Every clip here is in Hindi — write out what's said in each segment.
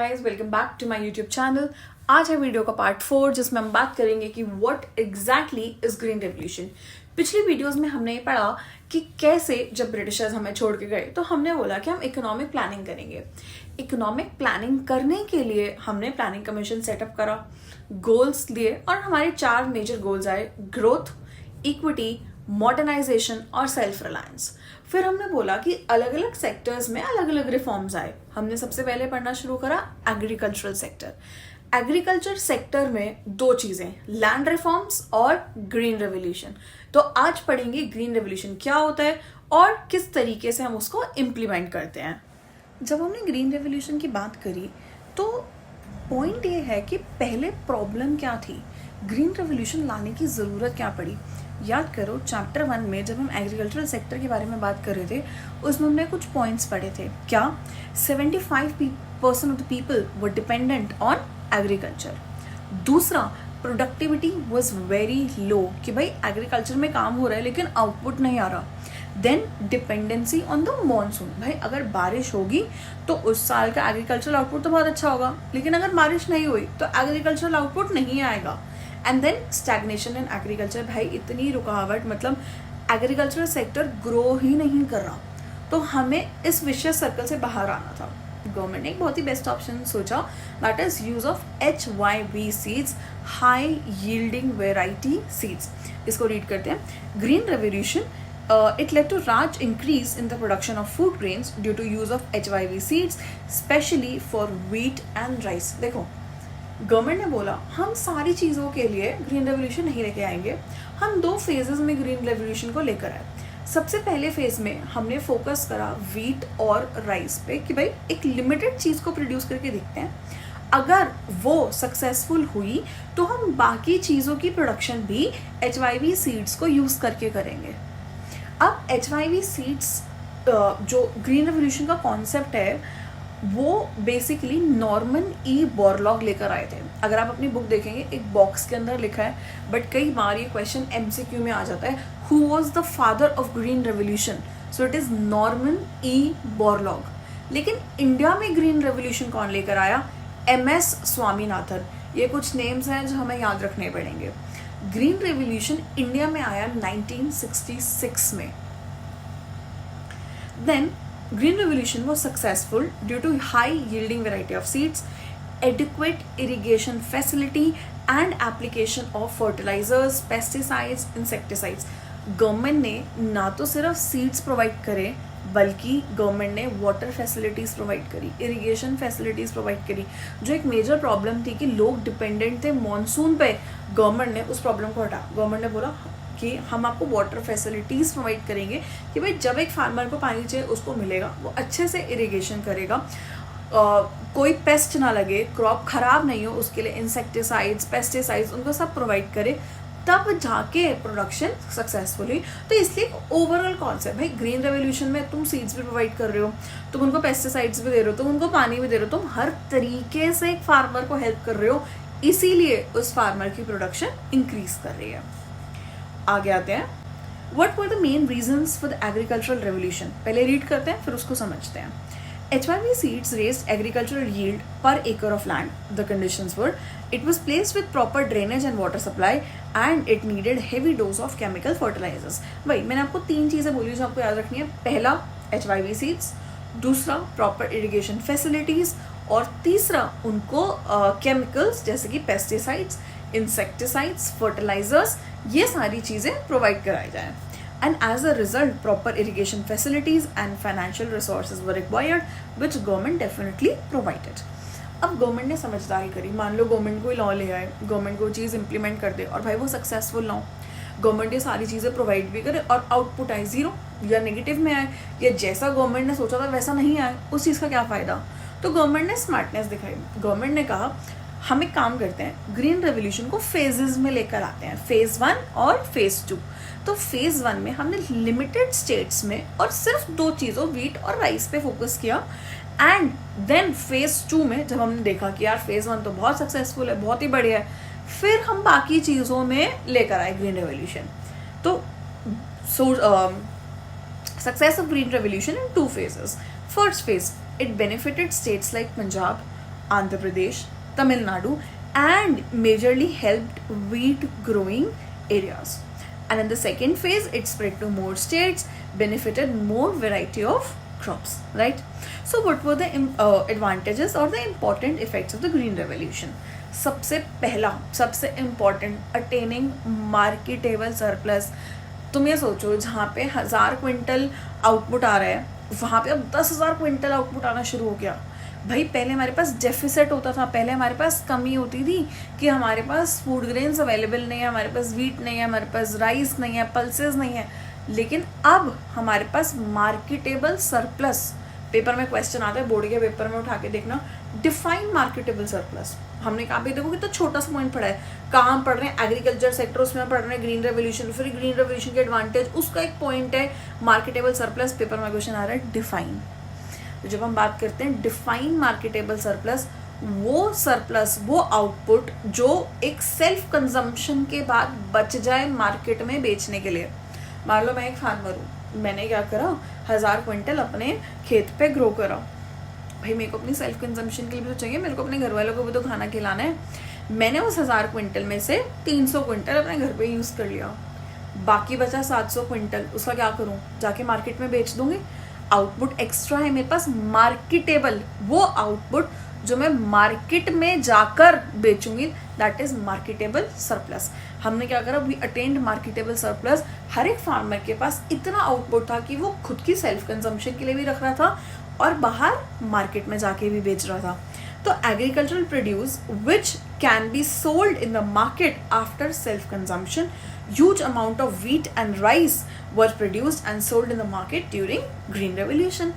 Guys, welcome back to my YouTube channel. आज है वीडियो का पार्ट 4 जिसमें हम बात करेंगे कि what exactly is green revolution. पिछली वीडियोस में हमने ये पढ़ा कि कैसे जब ब्रिटिशर्स हमें छोड़ के गए तो हमने बोला कि हम इकोनॉमिक प्लानिंग करेंगे। इकोनॉमिक प्लानिंग करने के लिए हमने प्लानिंग कमीशन सेटअप करा, गोल्स लिए और हमारे 4 मेजर गोल्स आए: ग्रोथ, इक्विटी, मॉडर्नाइजेशन और सेल्फ रिलायंस। फिर हमने बोला कि अलग अलग सेक्टर्स में अलग अलग रिफॉर्म्स आए। हमने सबसे पहले पढ़ना शुरू करा एग्रीकल्चरल सेक्टर। एग्रीकल्चर सेक्टर में 2 चीजें, लैंड रिफॉर्म्स और ग्रीन रेवोल्यूशन। तो आज पढ़ेंगे ग्रीन रेवोल्यूशन क्या होता है और किस तरीके से हम उसको इम्प्लीमेंट करते हैं। जब हमने ग्रीन रेवोल्यूशन की बात करी तो पॉइंट ये है कि पहले प्रॉब्लम क्या थी, ग्रीन रेवोल्यूशन लाने की ज़रूरत क्या पड़ी। याद करो चैप्टर 1 में जब हम एग्रीकल्चरल सेक्टर के बारे में बात कर रहे थे उसमें हमने कुछ पॉइंट्स पढ़े थे। क्या 75% of the people were dependent on agriculture. दूसरा, प्रोडक्टिविटी वॉज वेरी लो, कि भाई एग्रीकल्चर में काम हो रहा है लेकिन आउटपुट नहीं आ रहा। Then dependency on the monsoon, भाई अगर बारिश होगी तो उस साल का एग्रीकल्चरल आउटपुट तो बहुत अच्छा होगा, लेकिन अगर बारिश नहीं हुई तो एग्रीकल्चरल आउटपुट नहीं आएगा। And then stagnation in agriculture, भाई इतनी रुकावट, मतलब एग्रीकल्चरल सेक्टर ग्रो ही नहीं कर रहा। तो हमें इस विशियस सर्कल से बाहर आना था। गवर्नमेंट ने एक बहुत ही बेस्ट ऑप्शन सोचा, that is use of HYV seeds, high yielding variety seeds. इसको रीड करते हैं। Green revolution it led to large increase in the production of food grains due to use of HYV seeds, especially for wheat and rice। देखो गवर्नमेंट ने बोला हम सारी चीज़ों के लिए ग्रीन रेवोल्यूशन नहीं लेके आएंगे, हम 2 फेजेस में ग्रीन रेवोल्यूशन को लेकर आए। सबसे पहले फेज में हमने फोकस करा वीट और राइस पे कि भाई एक लिमिटेड चीज़ को प्रोड्यूस करके देखते हैं, अगर वो सक्सेसफुल हुई तो हम बाकी चीज़ों की प्रोडक्शन भी HYV सीड्स को यूज़ करके करेंगे। अब HYV सीड्स जो ग्रीन रेवोल्यूशन का कॉन्सेप्ट है वो बेसिकली नॉर्मन ई बोरलॉग लेकर आए थे। अगर आप अपनी बुक देखेंगे एक बॉक्स के अंदर लिखा है, बट कई बार ये क्वेश्चन MCQ में आ जाता है, who was the father of green revolution. So it is Norman E Borlaug. लेकिन इंडिया में ग्रीन रेवोल्यूशन कौन लेकर आया? MS स्वामीनाथन। ये कुछ नेम्स हैं जो हमें याद रखने पड़ेंगे। ग्रीन रेवोल्यूशन इंडिया में आया 1966 में। Then green revolution was successful due to high yielding variety of seeds, adequate irrigation facility and application of fertilizers, pesticides, insecticides। Government ने ना तो सिर्फ सीड्स प्रोवाइड करे बल्कि गवर्नमेंट ने वाटर फैसिलिटीज़ प्रोवाइड करी, इरिगेशन फैसिलिटीज़ प्रोवाइड करी। जो एक मेजर प्रॉब्लम थी कि लोग डिपेंडेंट थे मॉनसून पे, गवर्नमेंट ने उस प्रॉब्लम को हटा। गवर्नमेंट ने बोला कि हम आपको वाटर फैसिलिटीज़ प्रोवाइड करेंगे कि भाई जब एक फार्मर को पानी चाहिए उसको मिलेगा, वो अच्छे से इरिगेशन करेगा, कोई पेस्ट ना लगे, क्रॉप ख़राब नहीं हो, उसके लिए इंसेक्टिसाइड्स, पेस्टिसाइड्स उनको सब प्रोवाइड करे, तब जाके प्रोडक्शन सक्सेसफुल हुई। तो इसलिए ओवरऑल कॉन्सेप्ट, भाई ग्रीन रेवोल्यूशन में तुम सीड्स भी प्रोवाइड कर रहे हो, तुम उनको पेस्टिसाइड्स भी दे रहे हो, तुम उनको पानी भी दे रहे हो, तुम हर तरीके से एक फार्मर को हेल्प कर रहे हो, इसीलिए उस फार्मर की प्रोडक्शन इंक्रीज कर रही है। आगे आते हैं, what were the main reasons for the agricultural revolution. पहले रीड करते हैं फिर उसको समझते हैं। HYV seeds raised agricultural yield per acre of land. The conditions were, it was placed with proper drainage and water supply and it needed heavy dose of chemical fertilizers। भाई मैंने आपको 3 चीज़ें बोली जो आपको याद रखनी है। पहला HYV seeds, दूसरा प्रॉपर इरिगेशन फैसिलिटीज़ और तीसरा उनको केमिकल्स जैसे कि पेस्टिसाइड्स, इंसेक्टिसाइड्स, फर्टिलाइजर्स, ये सारी चीज़ें प्रोवाइड कराई जाएँ। And as a result, proper irrigation facilities and financial resources were required, which government definitely provided। अब गवर्नमेंट ने समझदारी करी, मान लो गवर्नमेंट कोई लॉ ले आए, गवर्नमेंट को चीज़ इंप्लीमेंट कर दे और भाई वो सक्सेसफुल ना हो, गवर्नमेंट ये सारी चीज़ें प्रोवाइड भी करे और आउटपुट आए 0 या नेगेटिव में आए या जैसा गवर्नमेंट ने सोचा था वैसा नहीं आए, उस चीज़ का क्या फ़ायदा। तो गवर्नमेंट ने स्मार्टनेस दिखाई। गवर्नमेंट ने कहा हम एक काम करते हैं, ग्रीन रेवोल्यूशन को फेजेस में लेकर आते हैं, फेज़ 1 और फेज़ 2। तो फेज़ 1 में हमने लिमिटेड स्टेट्स में और सिर्फ 2 चीज़ों वीट और राइस पे फोकस किया। एंड देन फेज़ 2 में जब हमने देखा कि यार फेज़ 1 तो बहुत सक्सेसफुल है, बहुत ही बढ़िया है, फिर हम बाकी चीज़ों में लेकर आए ग्रीन रेवोल्यूशन। तो success of green revolution in 2 phases। First phase, it benefited states like Punjab, Andhra Pradesh, Tamil Nadu, and majorly helped wheat growing areas. And in the second phase, it spread to more states, benefited more variety of crops, right? So what were the advantages or the important effects of the green revolution? सबसे पहला, सबसे इम्पॉर्टेंट, अटेनिंग मार्केटेबल सरप्लस. तुम ये सोचो, जहाँ पे 1000 क्विंटल आउटपुट आ रहा है, वहाँ पे अब 10,000 क्विंटल आउटपुट आना शुरू हो गया. भाई पहले हमारे पास डेफिसिट होता था, पहले हमारे पास कमी होती थी कि हमारे पास फूड ग्रेन्स अवेलेबल नहीं है, हमारे पास वीट नहीं है, हमारे पास राइस नहीं है, पल्सेस नहीं है. लेकिन अब हमारे पास मार्केटेबल सरप्लस. पेपर में क्वेश्चन आता है, बोर्ड के पेपर में उठा के देखना, डिफाइन मार्केटेबल सरप्लस. हमने कहा भी देखो कितना छोटा सा पॉइंट पढ़ा है. कहाँ हम पढ़ रहे हैं? एग्रीकल्चर सेक्टर, उसमें पढ़ रहे हैं ग्रीन रेवोल्यूशन. फिर ग्रीन रेवोल्यूशन के एडवांटेज, उसका एक पॉइंट है मार्केटेबल सरप्लस. पेपर में क्वेश्चन आ रहा है डिफाइन. तो जब हम बात करते हैं डिफाइन मार्केटेबल सरप्लस, वो सरप्लस, वो आउटपुट जो एक सेल्फ कंजम्पशन के बाद बच जाए मार्केट में बेचने के लिए. मान लो मैं एक फार्मर हूँ, मैंने क्या करा, 1000 क्विंटल अपने खेत पे ग्रो करा. भाई मेरे को अपनी सेल्फ कंजम्पशन के लिए भी तो चाहिए, मेरे को अपने घर वालों को भी तो खाना खिलाना है. मैंने उस 1000 क्विंटल में से 300 क्विंटल अपने घर पे यूज़ कर लिया, बाकी बचा 700 क्विंटल. उसका क्या करूँ? जाके मार्केट में बेच दूँगी. आउटपुट एक्स्ट्रा है मेरे पास, मार्केटेबल. वो आउटपुट जो मैं मार्केट में जाकर बेचूंगी, दैट इज मार्केटेबल सरप्लस. हमने क्या करा, वी अटेन्ड मार्केटेबल सरप्लस. हर एक फार्मर के पास इतना आउटपुट था कि वो खुद की सेल्फ कंजम्पशन के लिए भी रख रहा था और बाहर मार्केट में जाके भी बेच रहा था. तो agricultural produce which can be sold in the market after self consumption, huge amount of wheat and rice were produced and sold in the market during green revolution.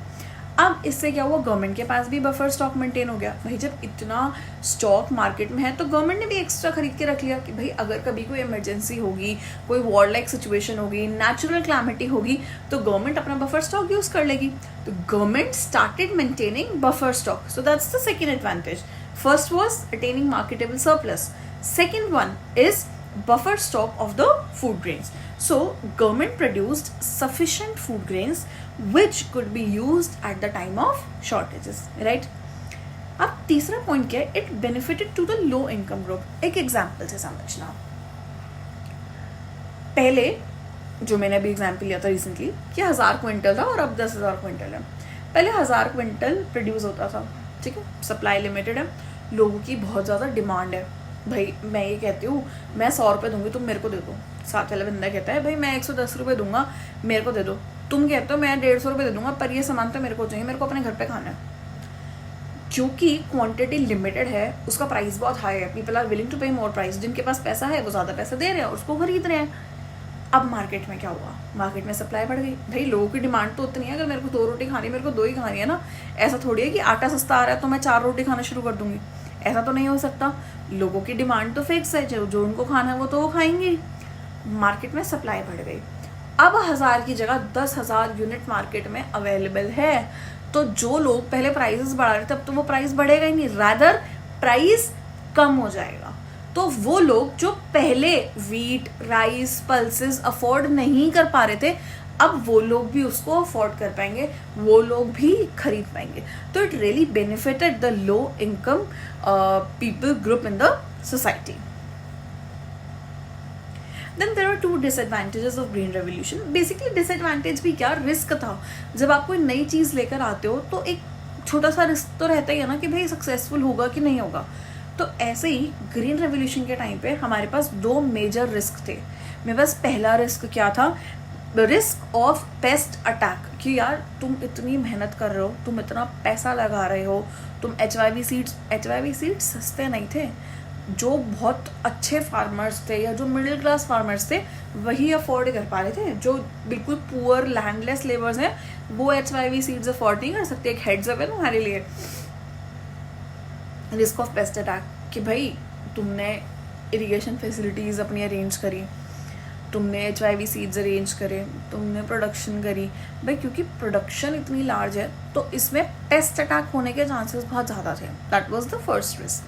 अब इससे क्या हुआ, गवर्नमेंट के पास भी बफर स्टॉक मेंटेन हो गया. भाई जब इतना स्टॉक मार्केट में है तो गवर्नमेंट ने भी एक्स्ट्रा खरीद के रख लिया कि भाई अगर कभी कोई इमरजेंसी होगी, कोई वॉर लाइक सिचुएशन होगी, नेचुरल क्लैमिटी होगी, तो गवर्नमेंट अपना बफर स्टॉक यूज़ कर लेगी. तो government started maintaining buffer stock. So that's the second advantage. First was attaining marketable surplus. Second one is buffer stock of the food grains. So government produced sufficient food grains which could be used at the time of shortages, right? अब तीसरा पॉइंट क्या है, it benefited to the low income group. एक एग्जाम्पल से समझना. पहले जो मैंने अभी एग्जाम्पल लिया था रिसेंटली कि 1000 क्विंटल था और अब 10,000 क्विंटल है. पहले 1000 क्विंटल प्रोड्यूस होता था, ठीक है, सप्लाई लिमिटेड है, लोगों की बहुत ज़्यादा डिमांड है. भाई मैं ये कहती हूँ मैं 100 रुपये दूंगी, तुम मेरे को दे दो. साथ वाला बंदा कहता है भाई मैं 110 रुपये दूंगा, मेरे को दे दो. तुम कहते हो मैं 150 रुपये दे दूंगा, पर ये सामान तो मेरे को चाहिए, मेरे को अपने घर पे खाना है. क्योंकि क्वांटिटी लिमिटेड है, उसका प्राइस बहुत हाई है. पीपल आर विलिंग टू पे मोर प्राइस. जिनके पास पैसा है वो ज़्यादा पैसा दे रहे हैं और उसको खरीद रहे हैं. अब मार्केट में क्या हुआ, मार्केट में सप्लाई बढ़ गई. भाई लोगों की डिमांड तो उतनी है, अगर मेरे को 2 रोटी खानी है, मेरे को 2 ही खानी है ना. ऐसा थोड़ी है कि आटा सस्ता आ रहा है तो मैं 4 रोटी खाना शुरू कर दूंगी. ऐसा तो नहीं हो सकता. लोगों की डिमांड तो फिक्स है, जो उनको खाना है वो तो वो खाएंगे. मार्केट में सप्लाई बढ़ गई. अब 1000 की जगह 10,000 यूनिट मार्केट में अवेलेबल है. तो जो लोग पहले प्राइसेस बढ़ा रहे थे, अब तो वो प्राइस बढ़ेगा ही नहीं, रादर प्राइस कम हो जाएगा. तो वो लोग जो पहले वीट, राइस, पल्सेस अफोर्ड नहीं कर पा रहे थे, अब वो लोग भी उसको अफोर्ड कर पाएंगे, वो लोग भी खरीद पाएंगे. तो it really benefited the low income people group in the society. Then there are 2 disadvantages of green revolution. Basically disadvantage भी क्या, रिस्क था. जब आप कोई नई चीज़ लेकर आते हो तो एक छोटा सा रिस्क तो रहता ही है ना कि भाई सक्सेसफुल होगा कि नहीं होगा. तो ऐसे ही ग्रीन रेवोल्यूशन के टाइम पे हमारे पास 2 मेजर रिस्क थे. मेरे पास पहला रिस्क क्या था, रिस्क ऑफ पेस्ट अटैक. कि यार तुम इतनी मेहनत कर रहे हो, तुम इतना पैसा लगा रहे हो, तुम HYV सीड्स सस्ते नहीं थे. जो बहुत अच्छे फार्मर्स थे या जो मिडिल क्लास फार्मर्स थे वही अफोर्ड कर पा रहे थे. जो बिल्कुल पुअर लैंडलेस लेबर्स हैं वो HYV सीड्स अफोर्ड नहीं कर सकते. एक हेड्स अप है तुम्हारे लिए. रिस्क ऑफ पेस्ट अटैक कि भाई तुमने इरिगेशन फैसिलिटीज़ अपनी अरेंज करी, तुमने HYV सीड्स अरेंज करे, तुमने प्रोडक्शन करी. भाई क्योंकि प्रोडक्शन इतनी लार्ज है तो इसमें पेस्ट अटैक होने के चांसेस बहुत ज़्यादा थे. That was the first risk.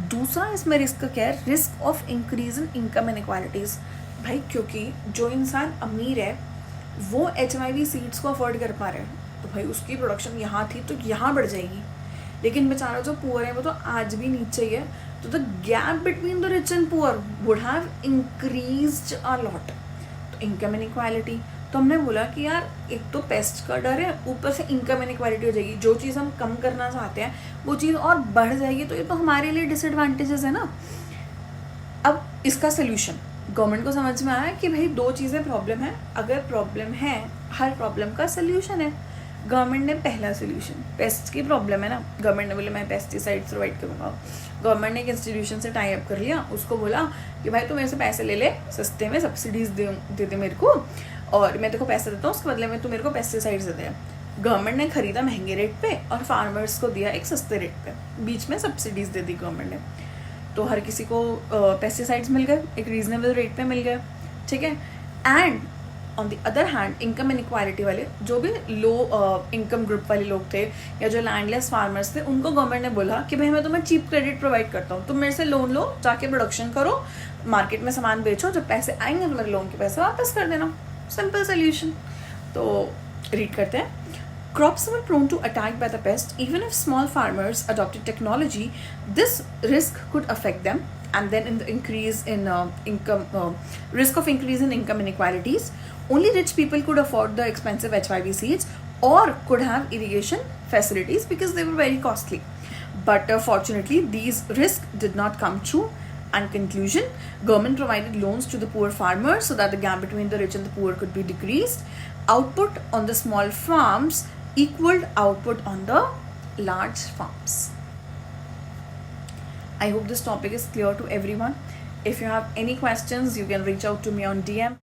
दूसरा इसमें रिस्क क्या है, risk of increase in income inequalities. भाई क्योंकि जो इंसान अमीर है वो HYV सीड्स को अफोर्ड कर पा रहे हैं, तो भाई उसकी प्रोडक्शन यहाँ थी तो यहाँ बढ़ जाएगी. लेकिन बेचारा जो पुअर है वो तो आज भी नीचे ही है. तो the gap between the rich and poor would have increased a lot. तो इनकम इनइक्वालिटी, तो हमने बोला कि यार एक तो पेस्ट का डर है, ऊपर से इनकम इनइक्वालिटी हो जाएगी. जो चीज़ हम कम करना चाहते हैं वो चीज़ और बढ़ जाएगी, तो ये तो हमारे लिए डिसएडवांटेजेस है ना. अब इसका सोल्यूशन गवर्नमेंट को समझ में आया कि भाई दो चीज़ें प्रॉब्लम है. अगर प्रॉब्लम है, हर प्रॉब्लम का सोल्यूशन है. गवर्नमेंट ने पहला सोल्यूशन, पेस्ट की प्रॉब्लम है ना, गवर्नमेंट ने बोले मैं पेस्टिसाइड्स प्रोवाइड करूँगा. गवर्नमेंट ने एक इंस्टीट्यूशन से टाई अप कर लिया, उसको बोला कि भाई तू मेरे से पैसे ले ले, सस्ते में सब्सिडीज़ दे दे मेरे को, और मैं तेरे को पैसे देता हूँ, उसके बदले में तू मेरे को पेस्टिसाइड्स दे दे. गवर्नमेंट ने खरीदा महंगे रेट पे और फार्मर्स को दिया एक सस्ते रेट पे, बीच में सब्सिडीज़ दे दी गवर्नमेंट ने. तो हर किसी को पेस्टिसाइड्स मिल गए, एक रीजनेबल रेट पे मिल गए, ठीक है. And on the other hand income inequality वाले जो भी लो इनकम ग्रुप वाले लोग थे या जो लैंडलेस फार्मर्स थे, उनको गवर्नमेंट ने बोला कि भाई मैं तुम्हें चीप क्रेडिट प्रोवाइड करता हूँ, तुम मेरे से लोन लो, जाके प्रोडक्शन करो, मार्केट में सामान बेचो, जब पैसे आएंगे तो मेरे लोन के पैसे वापस कर देना. Simple solution. तो रीड करते हैं. Crops were prone to attack by the pest. Even if small farmers adopted technology, this risk could affect them. And then in the increase in risk of increase in income inequalities, only rich people could afford the expensive HYV seeds or could have irrigation facilities because they were very costly. But fortunately, these risks did not come true. And conclusion, government provided loans to the poor farmers so that the gap between the rich and the poor could be decreased. Output on the small farms equaled output on the large farms. I hope this topic is clear to everyone. If you have any questions, you can reach out to me on DM.